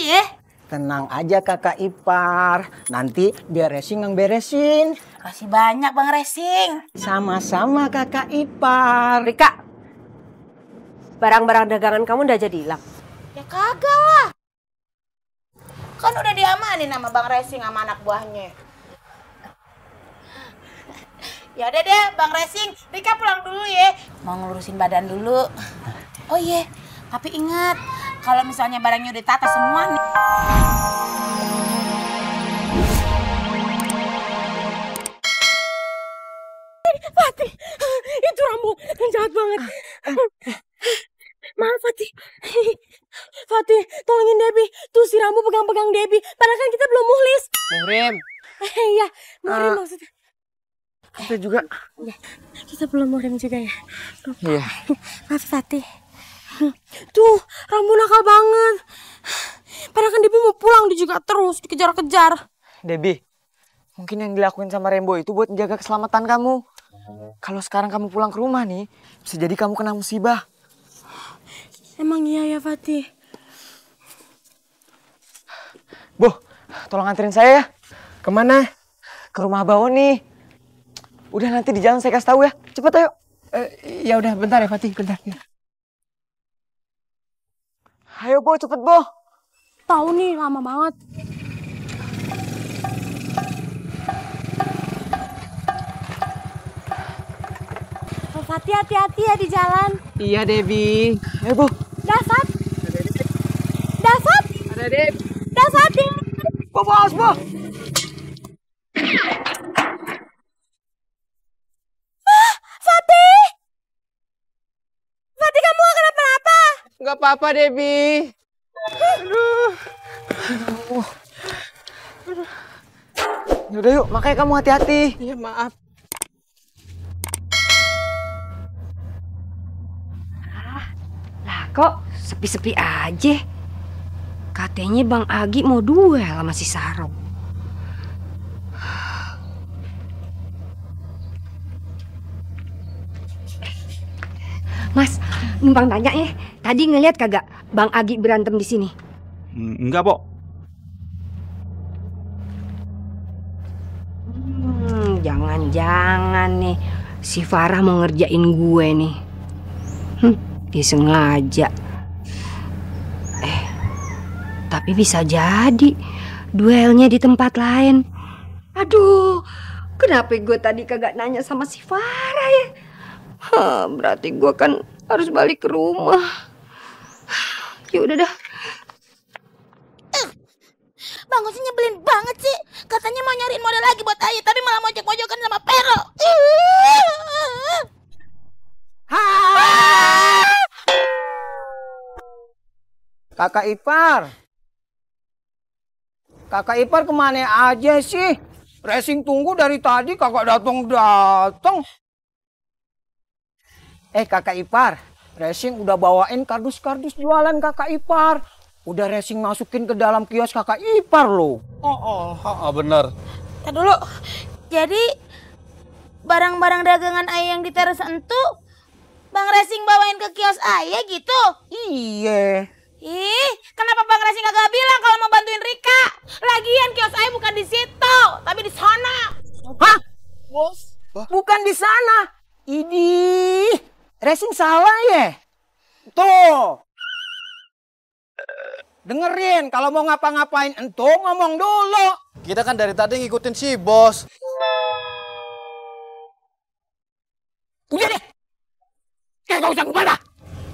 ya. Tenang aja kakak ipar, nanti biar Racing yang beresin. Kasih banyak Bang Racing. Sama-sama kakak ipar. Rika, barang-barang dagangan kamu udah jadi hilang? Ya kagak lah. Kan udah diamanin sama Bang Racing sama anak buahnya. Ya udah deh Bang Racing, Rika pulang dulu ya. Mau ngelurusin badan dulu. Oh iya, tapi ingat kalau misalnya barangnya udah ditata semua nih. Fatih, itu Rambo yang jahat banget. Maaf Fatih. Fatih, tolongin Debbie. Tuh si Rambo pegang-pegang Debbie. Padahal kan kita belum muhlis. Muhrim. Iya, muhrim maksudnya. Kita juga. Ya, kita belum muhrim juga ya. Iya. Maaf Fatih. Tuh, Rambo nakal banget. Padahal kan Debbie mau pulang, dia juga terus dikejar-kejar. Debbie, mungkin yang dilakuin sama Rembo itu buat menjaga keselamatan kamu. Kalau sekarang kamu pulang ke rumah nih, bisa jadi kamu kena musibah. Emang iya ya Fatih? Boh, tolong anterin saya ya. Kemana? Ke rumah Bawon nih. Udah nanti di jalan saya kasih tahu ya. Cepet ayo. Ya udah bentar ya Fatih, bentar. Ayo Bo, cepet Bo. Tahu nih, lama banget. Oh, Fatih hati-hati ya di jalan. Iya Debbie. Ayo Bo. Dasar. Dasar. Ada Deb. Dasar. Bo, bos, Bo. Fatih. Fatih, kamu gak kenapa-napa? Nggak apa-apa Debbie. Yaudah yuk, makanya kamu hati-hati. Iya maaf. Lah kok sepi-sepi aja? Katanya Bang Agi mau duel sama si Sarong. Mas, numpang tanya ya. Tadi ngeliat kagak Bang Agi berantem di sini? Enggak, Pok. Jangan-jangan nih si Farah mau ngerjain gue nih. Dia sengaja. Tapi bisa jadi duelnya di tempat lain. Aduh, kenapa gue tadi kagak nanya sama si Farah ya? Berarti gue kan harus balik ke rumah. Ya udah dah. Bang Gus nyebelin banget sih. Katanya mau nyariin model lagi buat Ayu, tapi malah mojok-mojokan sama Pero. Kakak ipar. Kakak ipar kemana aja sih? Racing tunggu dari tadi kakak datang. Kakak ipar, Racing udah bawain kardus-kardus jualan kakak ipar. Udah Racing masukin ke dalam kios kakak ipar loh. Bener. Ntar dulu. Jadi barang-barang dagangan Ayah yang diteres entu Bang Racing bawain ke kios Ayah gitu? Iya. Ih, kenapa Bang Racing gak bilang kalau mau bantuin Rika? Lagian kios Ayah bukan di situ, tapi di sana. Hah? Bos? Bukan di sana. Idih, Racing salah ya? Tuh. Dengerin, kalau mau ngapa-ngapain entu ngomong dulu. Kita kan dari tadi ngikutin si bos. Udah deh. Gak usah ngebantah.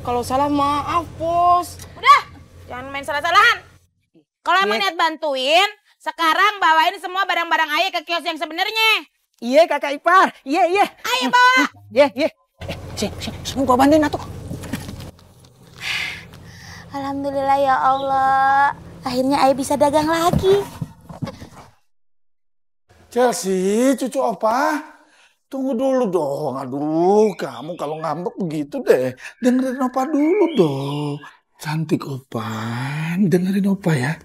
Kalau salah maaf, Bos. Udah, jangan main salah-salahan. Kalau emang niat bantuin, sekarang bawain semua barang-barang Ayah ke kios yang sebenarnya. Iya, kakak ipar. Iya. Ayo bawa. Iya. Sini gua bantuin atuh. Alhamdulillah ya Allah. Akhirnya Ayah bisa dagang lagi. Chelsea, cucu opa. Tunggu dulu dong. Aduh, kamu kalau ngambek begitu deh. Dengerin opa dulu dong. Cantik opa. Dengerin opa ya.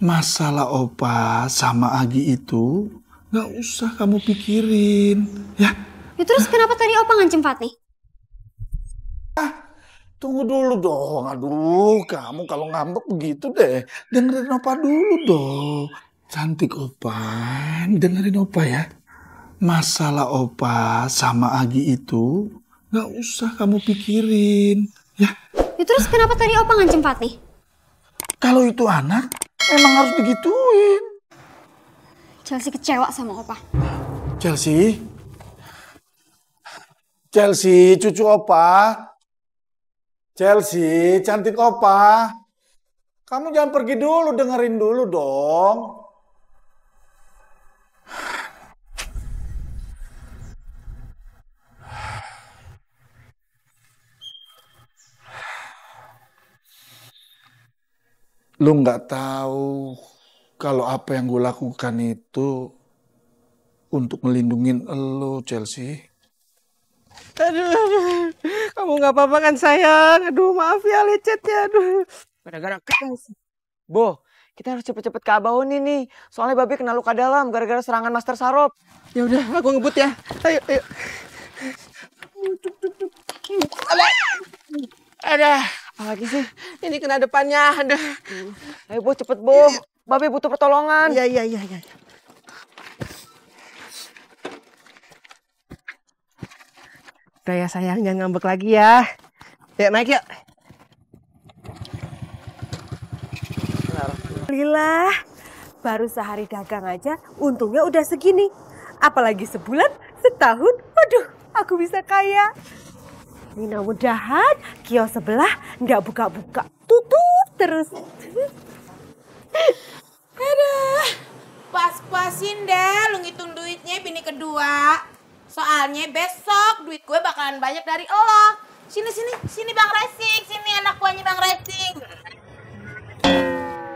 Masalah opa sama Agi itu gak usah kamu pikirin. Ya. Ya terus kenapa tadi opa ngancem Fatih? Tunggu dulu dong. Aduh, kamu kalau ngambek begitu deh. Dengerin opa dulu dong. Cantik opa, dengerin opa ya. Masalah opa sama Agi itu gak usah kamu pikirin. Ya, Ya terus kenapa tadi Opa ngancem Fatih? kalau itu anak memang harus digituin. Chelsea kecewa sama Opa. Chelsea, Chelsea, cucu opa. Chelsea, cantik opa. Kamu jangan pergi dulu, dengerin dulu dong. Lu nggak tahu kalau apa yang gue lakukan itu untuk melindungi lo, Chelsea. Aduh. Kamu nggak apa-apa kan sayang? Aduh, maaf ya lecetnya. Aduh. Gara-gara keras. Bo, kita harus cepet-cepet ke Abauni nih. Soalnya Babe kena luka dalam gara-gara serangan Master Sarop. Ya udah, aku ngebut ya. Ayo, ayo. Ada, apalagi sih? Ini kena depannya. Ada. Ayo Bo, cepet Bo. Babe butuh pertolongan. Iya. Udah ya sayang, jangan ngambek lagi ya. Yuk naik yuk. Alhamdulillah, baru sehari dagang aja untungnya udah segini. Apalagi sebulan, setahun, waduh aku bisa kaya. Mudah-mudahan kios sebelah nggak buka-buka, tutup terus. Aduh, pas-pasin deh lu ngitung duitnya bini kedua. Soalnya besok duit gue bakalan banyak dari lo. Sini Bang Racing, sini anak buahnya Bang Racing.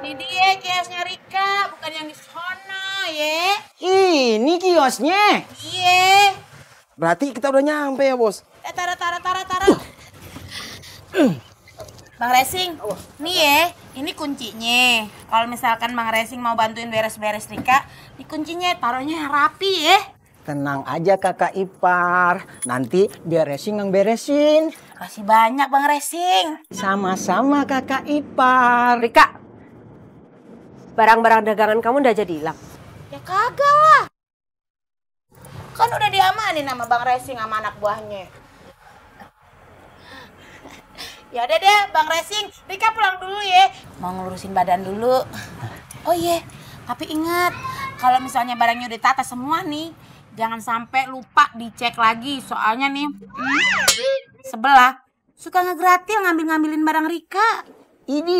Ini dia kiosnya Rika, bukan yang di sono ya. Ini kiosnya. Iya. Berarti kita udah nyampe ya bos. Tara. Bang Racing, nih ya, ini kuncinya. Kalau misalkan Bang Racing mau bantuin beres-beres Rika, ini kuncinya taruhnya rapi ya. Tenang aja kakak ipar, nanti biar Racing yang beresin. Kasih banyak Bang Racing. Sama-sama kakak ipar. Rika, barang-barang dagangan kamu udah jadi hilang. Ya kagak lah. Kan udah diamanin sama Bang Racing sama anak buahnya. Ya udah deh Bang Racing, Rika pulang dulu ya. Mau ngelurusin badan dulu. Oh iya, tapi ingat kalau misalnya barangnya udah ditata semua nih, jangan sampai lupa dicek lagi. Soalnya nih, sebelah suka ngegratil ngambil-ngambilin barang Rika. Ini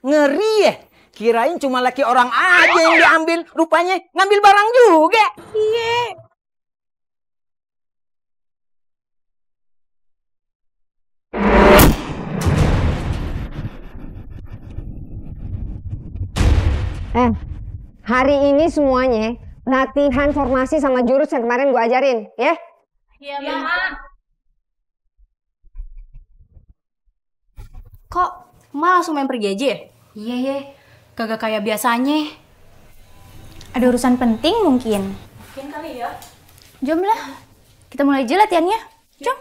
ngeri ya. Kirain cuma laki orang aja yang diambil, rupanya ngambil barang juga. Iya. Hari ini semuanya latihan formasi sama jurus yang kemarin gue ajarin, ya? Iya, Bang. Kok Emak langsung main pergi aja ya? Iya ya, kagak kayak biasanya. Ada urusan penting mungkin. Mungkin kali ya. Jom lah, kita mulai aja latihannya. Jom.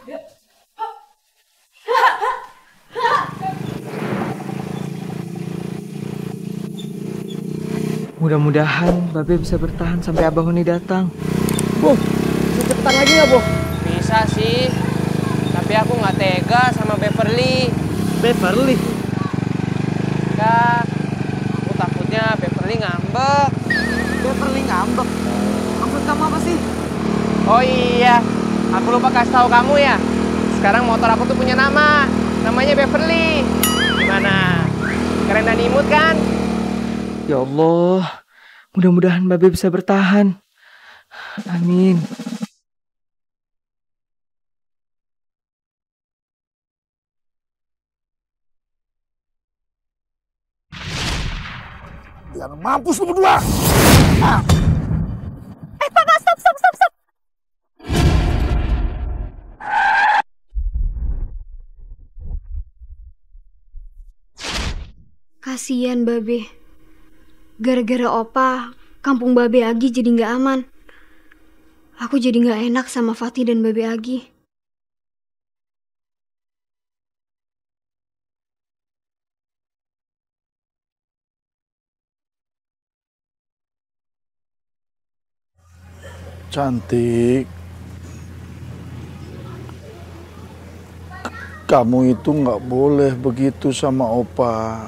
Mudah-mudahan Babe bisa bertahan sampai Abah Honi datang. Bo, bisa cepetan lagi ya, Bo? Bisa sih, tapi aku nggak tega sama Beverly. Beverly? Ya, aku takutnya Beverly ngambek. Beverly ngambek? Maksud kamu apa sih? Oh iya, aku lupa kasih tahu kamu ya. Sekarang motor aku tuh punya nama. Namanya Beverly. Gimana? Keren dan imut kan? Ya Allah, mudah-mudahan Babe bisa bertahan. Amin. Biar mampus lu berdua. Pak, stop. Kasian Babe. Gara-gara Opa, kampung Babe Agi jadi nggak aman. Aku jadi nggak enak sama Fatih dan Babe Agi. Cantik, kamu itu nggak boleh begitu sama Opa.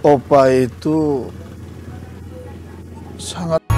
Opa itu sangat